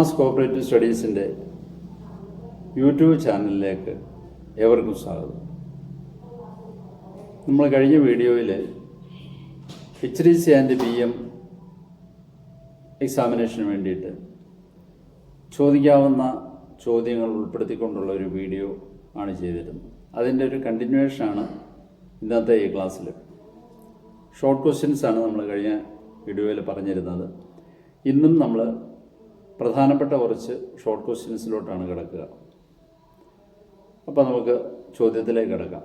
Thomas cooperative സ്റ്റഡീസിൻ്റെ YouTube ചാനലിലേക്ക് ഏവർക്കും സ്വാഗതം. നമ്മൾ കഴിഞ്ഞ വീഡിയോയിൽ HDC ആൻഡ് BM എക്സാമിനേഷന് വേണ്ടിയിട്ട് ചോദിക്കാവുന്ന ചോദ്യങ്ങൾ ഉൾപ്പെടുത്തിക്കൊണ്ടുള്ള ഒരു വീഡിയോ ആണ് ചെയ്തിരുന്നത്. അതിൻ്റെ ഒരു കണ്ടിന്യൂവേഷനാണ് ഇന്നത്തെ ഈ ക്ലാസ്സിൽ. ഷോർട്ട് ക്വസ്റ്റ്യൻസാണ് നമ്മൾ കഴിഞ്ഞ വീഡിയോയിൽ പറഞ്ഞിരുന്നത്. ഇന്നും നമ്മൾ പ്രധാനപ്പെട്ട കുറച്ച് ഷോർട്ട് ക്വസ്റ്റ്യൻസിലോട്ടാണ് കിടക്കുക. അപ്പോൾ നമുക്ക് ചോദ്യത്തിലേക്ക് കിടക്കാം.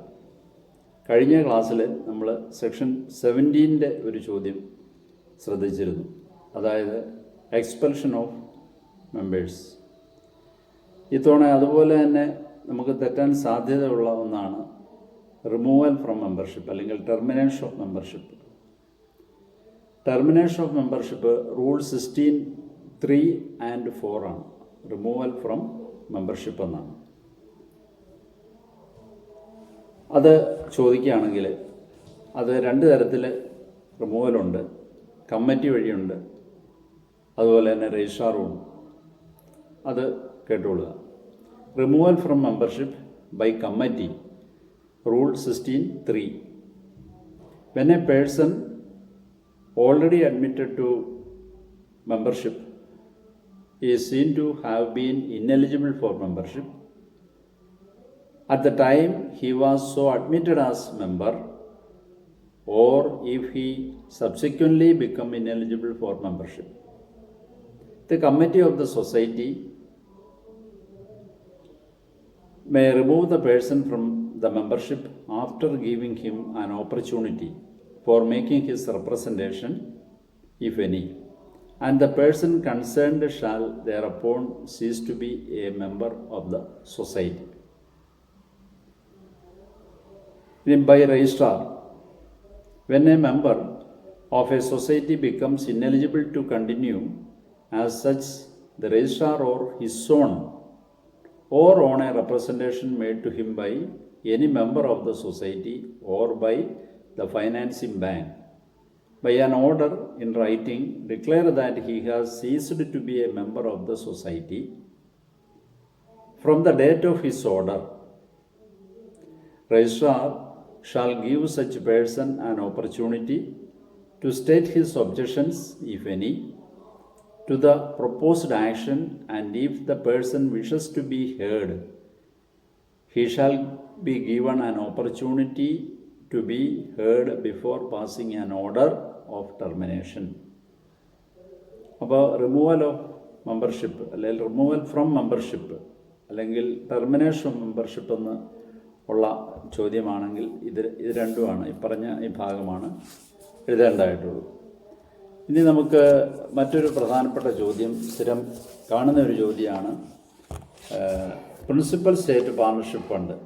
കഴിഞ്ഞ ക്ലാസ്സിൽ നമ്മൾ സെക്ഷൻ 17 ഒരു ചോദ്യം ശ്രദ്ധിച്ചിരുന്നു, അതായത് എക്സ്പെൽഷൻ ഓഫ് മെമ്പേഴ്സ്. ഇത്തവണ അതുപോലെ തന്നെ നമുക്ക് തെറ്റാൻ സാധ്യതയുള്ള ഒന്നാണ് റിമൂവൽ ഫ്രം മെമ്പർഷിപ്പ് അല്ലെങ്കിൽ termination of membership. Termination of membership rule 16(3) and 4 ആണ്. റിമൂവൽ ഫ്രം മെമ്പർഷിപ്പ് എന്നാണ്. അത് ചോദിക്കുകയാണെങ്കിൽ അത് രണ്ട് തരത്തിൽ റിമൂവലുണ്ട്. കമ്മിറ്റി വഴിയുണ്ട്, അതുപോലെ തന്നെ രജിസ്ട്രാറുമുണ്ട്. അത് കേട്ടുകൊള്ളുക. Removal from membership by committee, rule 16(3). When a person already admitted to membership is seen to have been ineligible for membership at the time he was so admitted as member, or if he subsequently become ineligible for membership, the committee of the society may remove the person from the membership after giving him an opportunity for making his representation, if any, and the person concerned shall thereupon cease to be a member of the society. By registrar, when a member of a society becomes ineligible to continue as such, the registrar or his own or on a representation made to him by any member of the society or by the financing bank, by an order in writing, declare that he has ceased to be a member of the society from the date of his order. Registrar shall give such person an opportunity to state his objections, if any, to the proposed action, and if the person wishes to be heard, he shall be given an opportunity to be heard before passing an order of termination. അപ്പോൾ removal of membership അല്ലെങ്കിൽ removal from membership അല്ലെങ്കിൽ termination of membership എന്ന് ഉള്ള ചോദ്യമാണെങ്കിൽ ഇത് രണ്ടുമാണ്, ഈ പറഞ്ഞ ഈ ഭാഗമാണ് എഴുതേണ്ടതായിട്ടുള്ളൂ. ഇനി നമുക്ക് മറ്റൊരു പ്രധാനപ്പെട്ട ചോദ്യം, സ്ഥിരം കാണുന്ന ഒരു ചോദ്യമാണ് പ്രിൻസിപ്പൽ സ്റ്റേറ്റ് പാർട്ണർഷിപ്പ് ഫണ്ട്,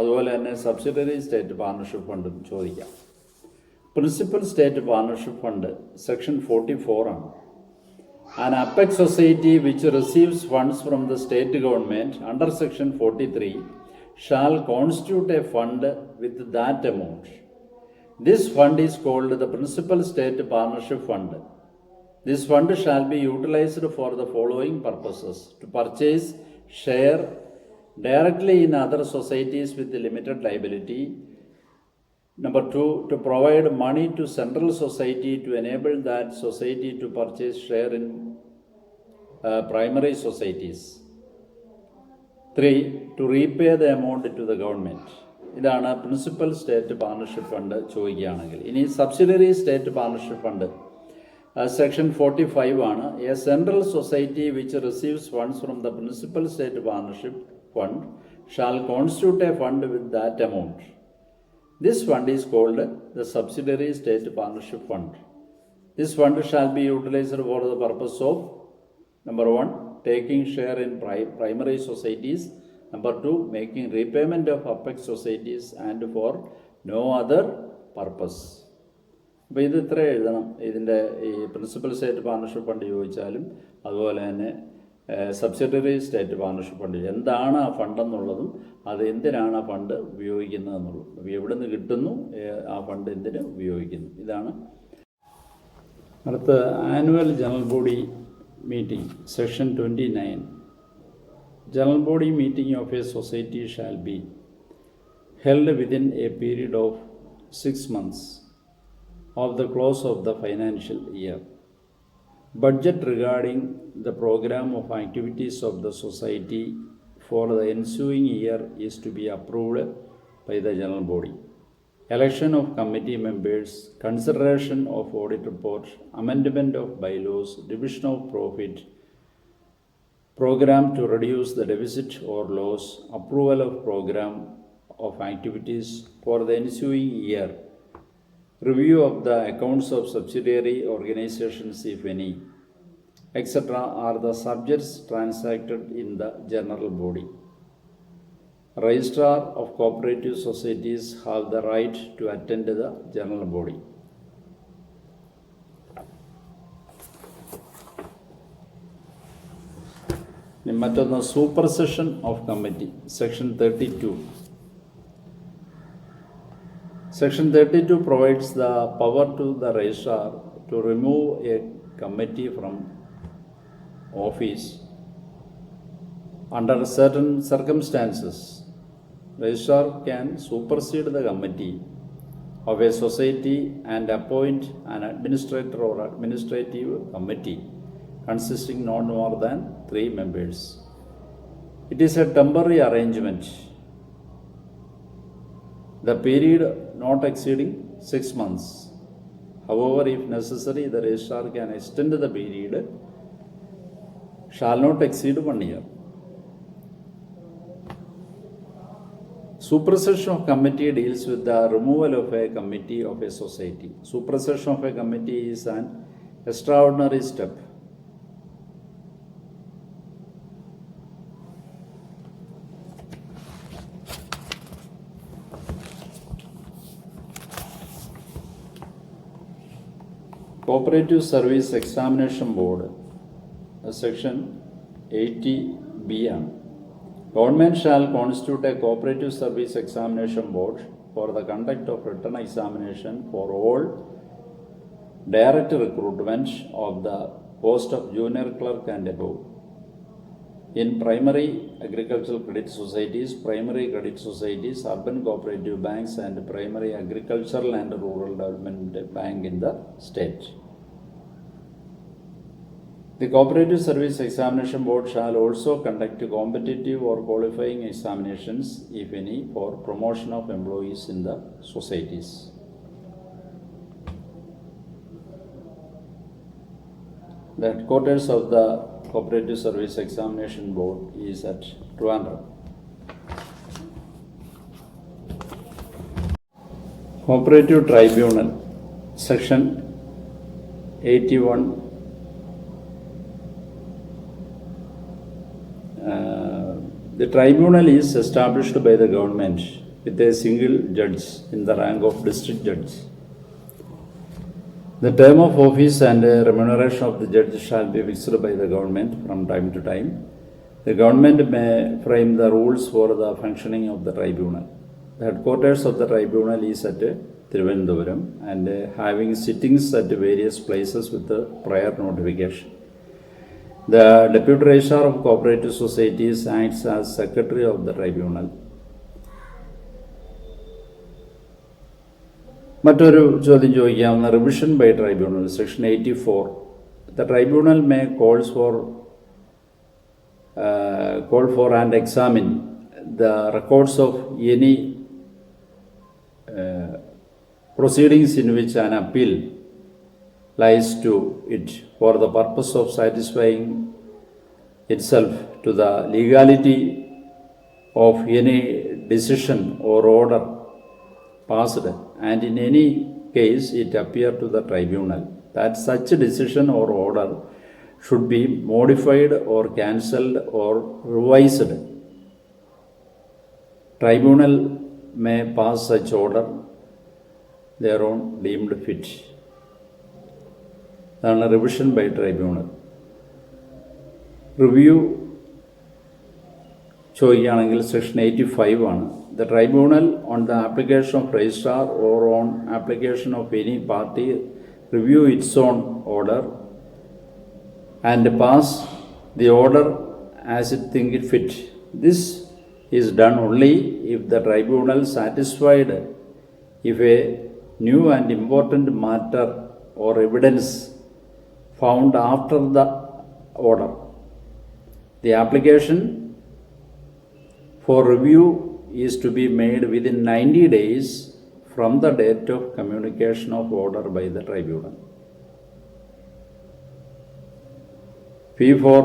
അതുപോലെ തന്നെ സബ്സിഡറി സ്റ്റേറ്റ് പാർട്ണർഷിപ്പ് ഫണ്ടും ചോദിക്കാം. Principal state partnership fund section 44 ആണ്. An apex society which receives funds from the state government under section 43 shall constitute a fund with that amount. This fund is called the Principal State Partnership Fund. This fund shall be utilized for the following purposes: to purchase share directly in other societies with limited liability. Number 2, to provide money to central society to enable that society to purchase share in primary societies. 3, to repay the amount to the government. ഇതാണ് principal state partnership fund ചോദിക്കുകയാണെങ്കിൽ. ഇനി subsidiary state partnership fund section 45 ആണ്. A central society which receives funds from the principal state partnership fund shall constitute a fund with that amount. This fund is called the subsidiary state partnership fund. This fund shall be utilized for the purpose of, number 1, taking share in primary societies, number 2, making repayment of apex societies, and for no other purpose. അപ്പോൾ ഇത് ഇത്ര എഴുതണം. ഇതിൻ്റെ ഈ principal state partnership fund ചോദിച്ചാലും അതുപോലെ തന്നെ subsidiary state partnership fund എന്താണ് ആ ഫണ്ടെന്നുള്ളതും അത് എന്തിനാണ് ആ ഫണ്ട് ഉപയോഗിക്കുന്നത് എന്നുള്ളതും, എവിടെ നിന്ന് കിട്ടുന്നു, ആ ഫണ്ട് എന്തിന് ഉപയോഗിക്കുന്നു, ഇതാണ്. അടുത്ത annual general body meeting, section 29. General body meeting of a society shall be held within a period of 6 months of the close of the financial year. Budget regarding the program of activities of the society for the ensuing year is to be approved by the general body. Election of committee members, consideration of audit report, amendment of bylaws, division of profit, program to reduce the deficit or loss, approval of program of activities for the ensuing year, review of the accounts of subsidiary organizations if any, etc. are the subjects transacted in the general body. Registrar of cooperative societies have the right to attend the general body. മറ്റൊന്ന് supersession of committee, section 32. Section 32 provides the power to the registrar to remove a committee from office under certain circumstances. Registrar can supersede the committee of a society and appoint an administrator or administrative committee consisting not more than 3 members. It is a temporary arrangement. The period not exceeding 6 months. However, if necessary, the registrar can extend the period shall not exceed 1 year. Supersession of committee deals with the removal of a committee of a society. Supersession of a committee is an extraordinary step. Cooperative Service Examination Board, section 80B. Government shall constitute a cooperative service examination board for the conduct of written examination for all direct recruitment of the post of junior clerk and above in primary agricultural credit societies, primary credit societies, urban cooperative banks and primary agricultural and rural development bank in the state. The Cooperative Service Examination Board shall also conduct competitive or qualifying examinations, if any, for promotion of employees in the societies. The headquarters of the Cooperative Service Examination Board is at Trivandrum. Cooperative Tribunal, section 81. The tribunal is established by the government with a single judge in the rank of district judge. The term of office and remuneration of the judge shall be fixed by the government from time to time. The government may frame the rules for the functioning of the tribunal. The headquarters of the tribunal is at Thiruvananthapuram and having sittings at various places with the prior notification. The Deputy Registrar of Cooperative Societies acts as Secretary of the Tribunal. മറ്റൊരു ചോദ്യം ചോദിക്കാവുന്ന revision by tribunal, section 84. The tribunal may call for and examine the records of any proceedings in which an appeal lies to it for the purpose of satisfying itself to the legality of any decision or order passed, and in any case it appear to the tribunal that such decision or order should be modified or cancelled or revised. Tribunal may pass such order thereon deemed fit. അതാണ് revision by tribunal. Review ചോദിക്കുകയാണെങ്കിൽ section 85 ആണ്. The tribunal on the application of registrar or on application of any party review its own order and pass the order as it think it fit. This is done only if the tribunal satisfied if a new and important matter or evidence found after the order. The application for review is to be made within 90 days from the date of communication of order by the tribunal. Fee for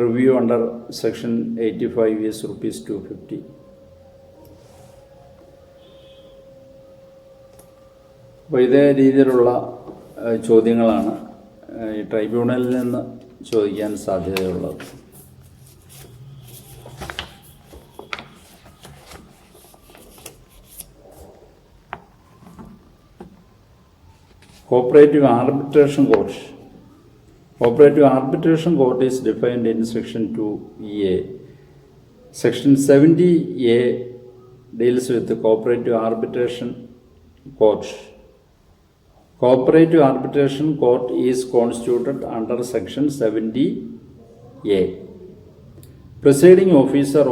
review under section 85 is rupees 250. അപ്പോൾ ഇതേ രീതിയിലുള്ള ചോദ്യങ്ങളാണ് ഈ ട്രൈബ്യൂണലിൽ നിന്ന് ചോദിക്കാൻ സാധ്യതയുള്ളത്. Cooperative Arbitration Court. Cooperative Arbitration Court is defined in Section 2A. Section 70A deals with the Cooperative Arbitration Court. Cooperative Arbitration Court is constituted under Section 70A. Presiding officer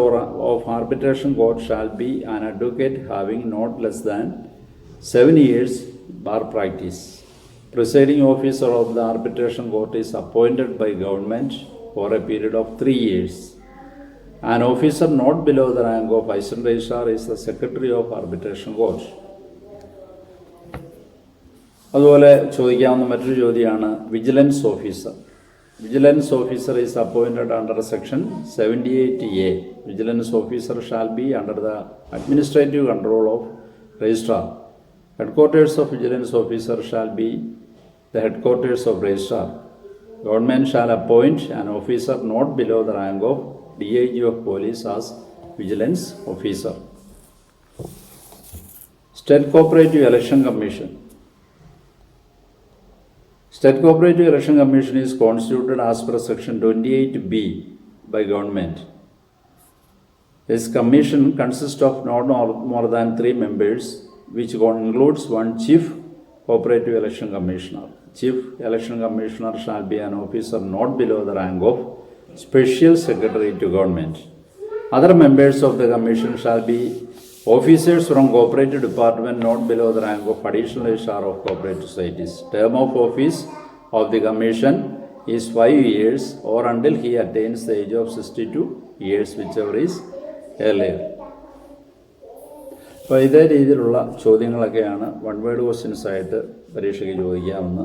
of Arbitration Court shall be an advocate having not less than 7 years bar practice. Presiding officer of the Arbitration Court is appointed by government for a period of 3 years. An officer not below the rank of Assistant Registrar is the Secretary of Arbitration Court. അതുപോലെ ചോദിക്കാവുന്ന മറ്റൊരു ചോദ്യമാണ് vigilance officer. Vigilance officer is appointed under section 78A. Vigilance officer shall be under the administrative control of registrar. Headquarters of vigilance officer shall be the headquarters of registrar. Government shall appoint an officer not below the rank of DIG of police as vigilance officer. State Cooperative Election Commission. State Cooperative Election Commission is constituted as per section 28B by government. This commission consists of not more than 3 members, which includes one chief cooperative election commissioner. Chief election commissioner shall be an officer not below the rank of special secretary to government. Other members of the commission shall be officers from cooperative department not below the rank of additional registrar of cooperative societies. Term of office of the commission is 5 years or until he attains the age of 62 years, whichever is earlier. അപ്പോൾ ഇതേ രീതിയിലുള്ള ചോദ്യങ്ങളൊക്കെയാണ് one word questions ആയിട്ട് പരീക്ഷയ്ക്ക് ചോദിക്കാമെന്ന്.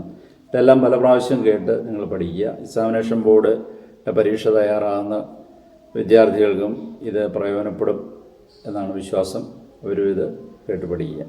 ഇതെല്ലാം പല പ്രാവശ്യം കേട്ട് നിങ്ങൾ പഠിക്കുക. എക്സാമിനേഷൻ ബോർഡ് പരീക്ഷ തയ്യാറാകുന്ന വിദ്യാർത്ഥികൾക്കും ഇത് പ്രയോജനപ്പെടും എന്നാണ് വിശ്വാസം. അവരും ഇത് കേട്ട് പഠിക്കുക.